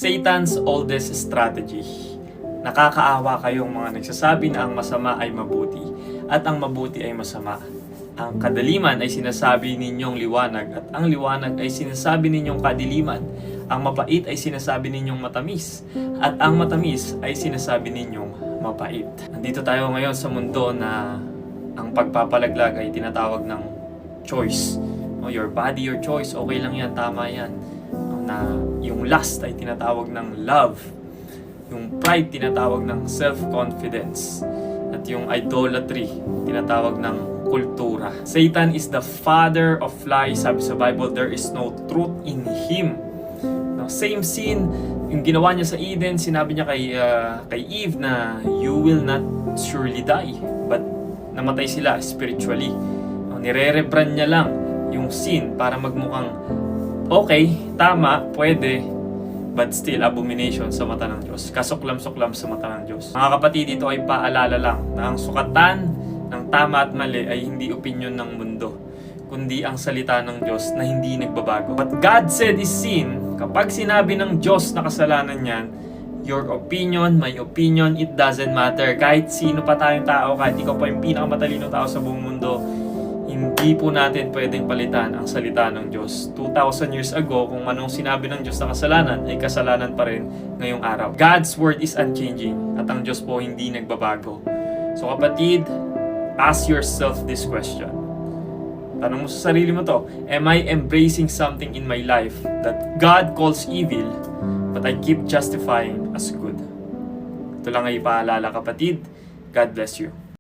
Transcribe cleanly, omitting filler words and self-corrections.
Satan's oldest strategy. Nakakaawa kayong mga nagsasabi na ang masama ay mabuti at ang mabuti ay masama. Ang kadaliman ay sinasabi ninyong liwanag at ang liwanag ay sinasabi ninyong kadiliman. Ang mapait ay sinasabi ninyong matamis at ang matamis ay sinasabi ninyong mapait. Nandito tayo ngayon sa mundo na ang pagpapalaglag ay tinatawag ng choice. Your body, your choice, okay lang yan, tama yan. Na yung lust ay tinatawag ng love. Yung pride tinatawag ng self-confidence. At yung idolatry tinatawag ng kultura. Satan is the father of lies. Sabi sa Bible, there is no truth in him. Now, same sin, yung ginawa niya sa Eden, sinabi niya kay Eve na you will not surely die. But namatay sila spiritually. Nire-rebrand niya lang yung sin para magmukhang okay, tama, pwede, but still abomination sa mata ng Diyos. Kasuklam-suklam sa mata ng Diyos. Mga kapatid, ito ay paalala lang na ang sukatan ng tama at mali ay hindi opinion ng mundo, kundi ang salita ng Diyos na hindi nagbabago. What God said is sin. Kapag sinabi ng Diyos na kasalanan yan, your opinion, my opinion, it doesn't matter. Kahit sino pa tayong tao, kahit ikaw pa yung pinakamatalino tao sa buong mundo, hindi po natin pwedeng palitan ang salita ng Diyos. 2,000 years ago, kung anong sinabi ng Diyos na kasalanan, ay kasalanan pa rin ngayong araw. God's word is unchanging at ang Diyos po hindi nagbabago. So kapatid, ask yourself this question. Tanong mo sa sarili mo to, am I embracing something in my life that God calls evil, but I keep justifying as good? Ito lang ay paalala kapatid. God bless you.